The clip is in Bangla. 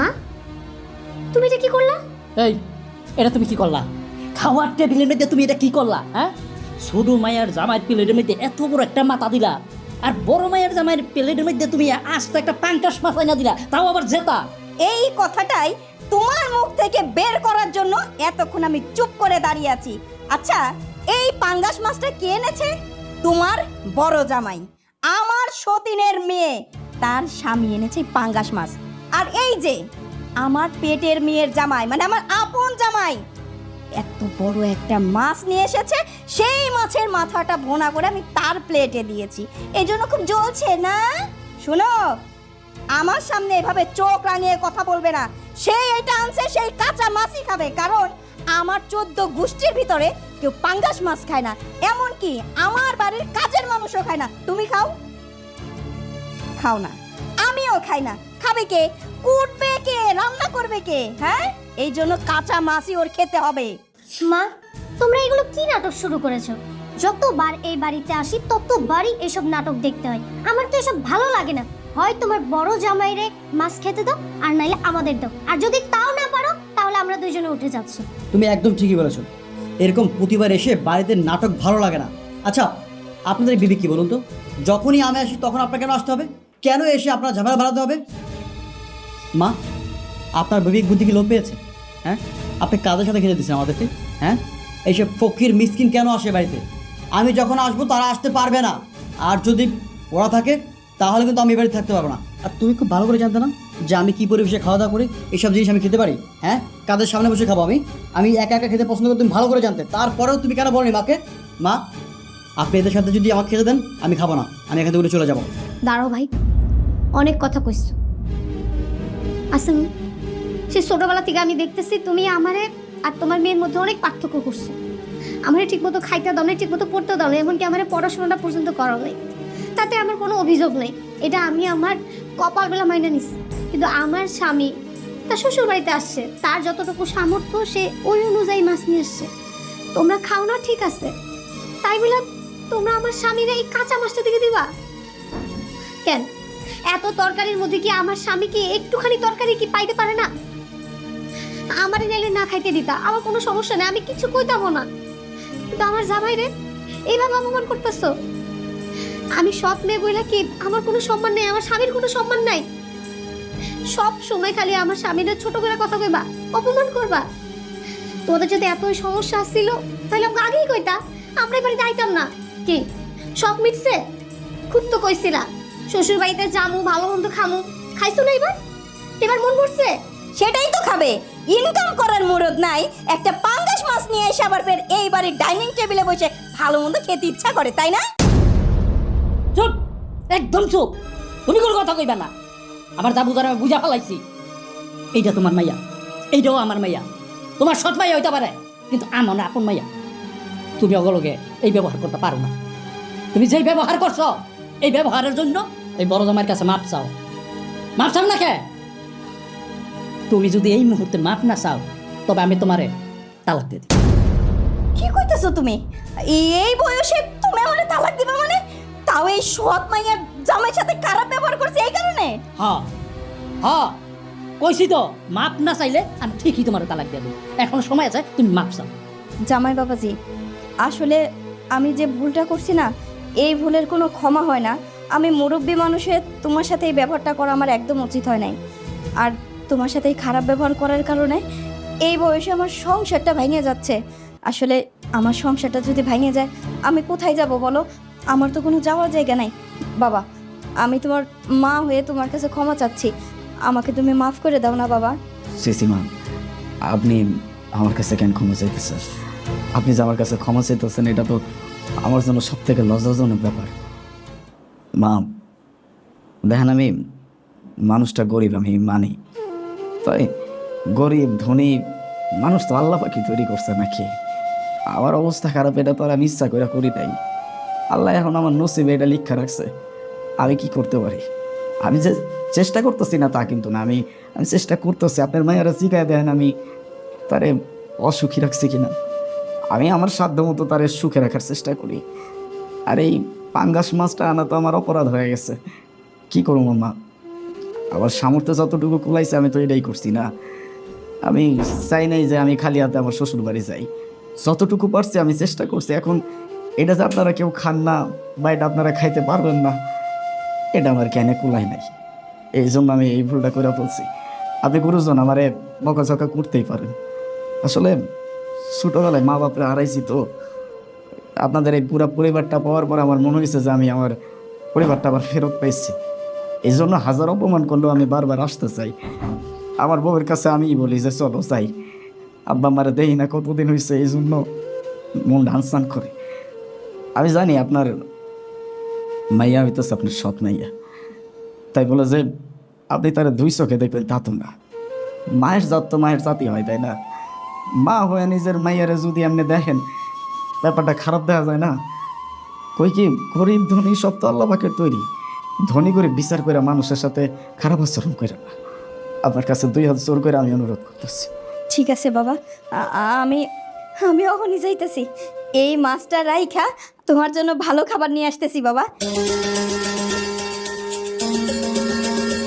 মা, তুমি এটা কি করলা? এই, এটা তুমি কি করলা? খাওয়ার টেবিলের মধ্যে তুমি এটা কি করলা? হ্যাঁ, ছোট মায়ের জামাইয়ের প্লেটের মধ্যে এত বড় একটা মাথা দিলা, আর বড় মায়ের জামাইয়ের প্লেটের মধ্যে তুমি আস্ত একটা পাঙ্কাশ মাথা না দিলা, তাও আবার জেতা। এই কথাটাই তোমার মুখ থেকে বের করার জন্য এতক্ষণ আমি চুপ করে দাঁড়িয়ে আছি। আচ্ছা, এই পাঙ্গাস মাছটা কে এনেছে? তোমার বড় জামাই, আমার সতীনের মেয়ে, তার স্বামী এনেছে পাঙ্গাস মাছ। আর এই যে আমার পেটের মেয়ের জামাই, মানে আমার আপন জামাই, এত বড় একটা মাছ নিয়ে এসেছে। সেই মাছের মাথাটা ভোনা করে আমি তার প্লেটে দিয়েছি, এই জন্য খুব জ্বলছে না? শোনো, আমার সামনে এভাবে চোখ রাঙিয়ে কথা বলবে না। সেই এটা আনছে, সেই কাঁচা মাছই খাবে, কারণ আমার 14 গোষ্ঠীর ভিতরে কেউ পাঙ্গাস মাছ খায় না, এমনকি আমার বাড়ির কাজের মানুষও খায় না। তুমি খাও? খাও না। আমিও খাই না। খাবে কে? কুটবে কে? রান্না করবে কে? হ্যাঁ, এই জন্য কাঁচা মাছই ওর খেতে হবে। মা, তোমরা এগুলো কি নাটক শুরু করেছো? যতবার এই বাড়িতে আসি ততবারই এসব নাটক দেখতে হয়। আমার তো এসব ভালো লাগে না। হয় তোমার বড় জামাইরে মাছ খেতে দাও, আর নাইলে আমাদের দাও। আর যদি তাও না পারো, তাহলে আমরা দুইজনে উঠে যাচ্ছি। তুমি একদম ঠিকই বলেছো, এরকম প্রতিবার এসে বাড়িতে নাটক ভালো লাগে না। আচ্ছা, আপনাদের বিবেক কি বলুন তো? যখনই আমি আসি তখন আপনার কেন আসতে হবে? কেন এসে আপনার ঝামেলা বাড়াতে হবে? মা, আপনার বিবেক বুদ্ধি কি লোপ পেয়েছে? হ্যাঁ, আপনি কাদের সাথে খেতে দিচ্ছেন আমাদেরকে? হ্যাঁ, এইসব ফকির মিসকিন কেন আসে বাড়িতে? আমি যখন আসবো তারা আসতে পারবে না, আর যদি ওরা থাকে তাহলে কিন্তু আমি এই বাড়িতে থাকতে পারবো না। আর তুমি খুব ভালো করে জানতে না যে আমি কী পরিবেশে খাওয়া দাওয়া করি, এইসব জিনিস আমি খেতে পারি? হ্যাঁ, কাদের সামনে বসে খাবো আমি? আমি একা একা খেতে পছন্দ করি, তুমি ভালো করে জানতে। তারপরেও তুমি কেন বলনি মাকে? মা, আপনি এদের সাথে যদি আমাকে খেতে দেন আমি খাবো না, আমি এখান থেকে চলে যাবো। দাঁড়াও ভাই, অনেক কথা কইছো। আসেন, সে ছোটবেলা থেকে আমি দেখতেছি তুমি আমারে আর তোমার মেয়ের মধ্যে অনেক পার্থক্য করছো। আমারে ঠিকমতো খাইতে দাও না, ঠিকমতো পড়তে দাও না, এমনকি আমারে পড়াশোনাটা পর্যন্ত করাও নাই। তাতে আমার কোনো অভিযোগ নেই, এটা আমি আমার কপালবেলা মাইনে নিচ্ছি। কিন্তু আমার স্বামী তার শ্বশুর বাড়িতে আসছে, তার যতটুকু সামর্থ্য সে ওই অনুযায়ী মাছ নিয়ে এসছে। তোমরা খাও না ঠিক আছে, তাই বলে তোমরা আমার স্বামীর এই কাঁচা মাছটা দিকে দিবা কেন? এত তরকারির মধ্যে কি আমার স্বামী কি একটুখানি তরকারি কি পাইতে পারে না? আমারে নাইলে না খাইতে দিতা, আমার কোনো সমস্যা নেই, আমি কিছু কইতাম না। কিন্তু আমার জামাই রে এইভাবে অপমান করতেছো। আমি সৎ মেয়ে বইলা কি আমার কোনো সম্মান নেই? আমার স্বামীর কোনো সম্মান নাই? সব সময় খালি আমার স্বামীর ছোট করে কথা কইবা, অপমান করবা। তোদের যদি এতই সমস্যা ছিল তাহলে আমাকে আগেই কইতা, আমরা এই বাড়িতে আইতাম না। কি সব মিটছে? খুব তো কইছিলা শ্বশুর বাড়িতে যামু, ভালো মন্দ খামু, খাইছো না? এবার মন পড়ছে? সেটাই তো খাবে। ইনকাম করার মুরদ নাই, একটা পাঙ্গাস মাছ নিয়ে এসে আবার ফের এই বাড়ির ডাইনিং টেবিলে বসে ভালো মন্দ খেতে ইচ্ছা করে, তাই না? চুপ, একদম চুপ। তুমি কোনো কথা কইবা না। আমার যা বুঝার আমি বুঝা ফেলাইছি। এইটা তোমার মাইয়া, এইটাও আমার মাইয়া। তোমার সৎ মাইয়া হইতে পারে, কিন্তু আমার না আপন মাইয়া। তুমি অগলগে এই ব্যবহার করতে পারো না। তুমি যেই ব্যবহার করছো, এই ব্যবহারের জন্য এই বড় জামাইয়ের কাছে মাপ চাও। মাপ চাও না কে? তুমি যদি এই মুহূর্তে মাপ না চাও, তবে আমি তোমারে তালাক দিয়ে দিই। কি কইতেছো তুমি? এই বয়সে তুমি আমারে তালাক দিবা মানে? তাও এই সৎ মাইয়ার জামাইয়ের সাথে খারাপ ব্যবহার করছে এই কারণে? হ্যাঁ হ্যাঁ, কইছি তো, মাপ না চাইলে আমি ঠিকই তোমার তালাক দিয়ে দেবো। এখনো সময় আছে, তুমি মাপ চাও। জামাই বাবাজি, আসলে আমি যে ভুলটা করছি না, এই ভুলের কোনো ক্ষমা হয় না। আমি মুরব্বী মানুষের তোমার সাথে এই ব্যবহারটা করা আমার একদম উচিত হয় নাই। আর তোমার সাথে এই খারাপ ব্যবহার করার কারণে এই বয়সে আমার সংসারটা ভেঙে যাচ্ছে। আসলে আমার সংসারটা যদি ভেঙে যায় আমি কোথায় যাব বলো? আমার তো কোনো যাওয়ার জায়গা নাই। বাবা, আমি তোমার মা হয়ে তোমার কাছে ক্ষমা চাচ্ছি, আমাকে তুমি মাফ করে দাও না বাবা। সিসিমা, আপনি আমার কাছে কেন ক্ষমা চাইতেছেন? আপনি যে আমার কাছে ক্ষমা চাইতেছেন, এটা তো আমার জন্য সব থেকে লজ্জাজনক ব্যাপার। মা, দেখেন, আমি মানুষটা গরিব, আমি মানি। তাই গরিব ধনী মানুষ তো আল্লাহ পাখি তৈরি করছে নাকি? আমার অবস্থা খারাপ, এটা তো আর আমি ইচ্ছা করে করি নাই। আল্লাহ এখন আমার নসিবে এটা লিখা রাখছে। আমি কি করতে পারি? আমি যে চেষ্টা করতেছি না তা কিন্তু না, আমি চেষ্টা করতেছি। আপনার মায়েরা শিখাই দেন আমি তারে অসুখী রাখছি কিনা। আমি আমার সাধ্য মতো তারে সুখে রাখার চেষ্টা করি। আর এই পাঙ্গাস মাছটা আনা তো আমার অপরাধ হয়ে গেছে। কি করবো মা? আমার সামর্থ্য যতটুকু কুলাইছে আমি তো এটাই করছি না। আমি চাই নাই যে আমি খালি হাতে আমার শ্বশুর বাড়ি যাই। যতটুকু পারছি আমি চেষ্টা করছি। এখন এটা যে আপনারা কেউ খান না বা এটা আপনারা খাইতে পারবেন না, এটা আমার জ্ঞানে কুলাই নাই। এই জন্য আমি এই ভুলটা করে ফেলছি। আপনি গুরুজন আমারে বকাঝকা করতেই পারেন। আসলে ছোটোবেলায় মা বাপরে হারাইছি তো, আপনাদের এই পুরো পরিবারটা পাওয়ার পর আমার মনে হয়েছে যে আমি আমার পরিবারটা আবার ফেরত পেয়েছি। এই জন্য হাজার অপমান করলেও আমি বারবার আসতে চাই। আমার বউয়ের কাছে আমিই বলি যে চলো যাই। আব্বা আমারে দেই না কতদিন হয়েছে, এই জন্য মন ডানসান করে। আমি জানি আপনার মাইয়া হইতেছে আপনার সৎ মাইয়া, তাই বলে যে আপনি তারা দুই চোখে দেখবেন তা তো না। মায়ের জাত তো মায়ের জাতি হয়, তাই না? মা হয়ে নিজের মাইয়ারে যদি আপনি দেখেন, ব্যাপারটা খারাপ দেখা যায় না? কই কি গরিব ধনী সব তো আল্লাহ পাকের তৈরি। ধনী করে বিচার করে মানুষের সাথে খারাপ আচরণ করে না। আপনার কাছে 2 হাত জোর করে আমি অনুরোধ করতেছি। ঠিক আছে বাবা, আমি আমি ওখানে যাইতেছি। এই মাছটা রাইখা তোমার জন্য ভালো খাবার নিয়ে আসতেছি বাবা।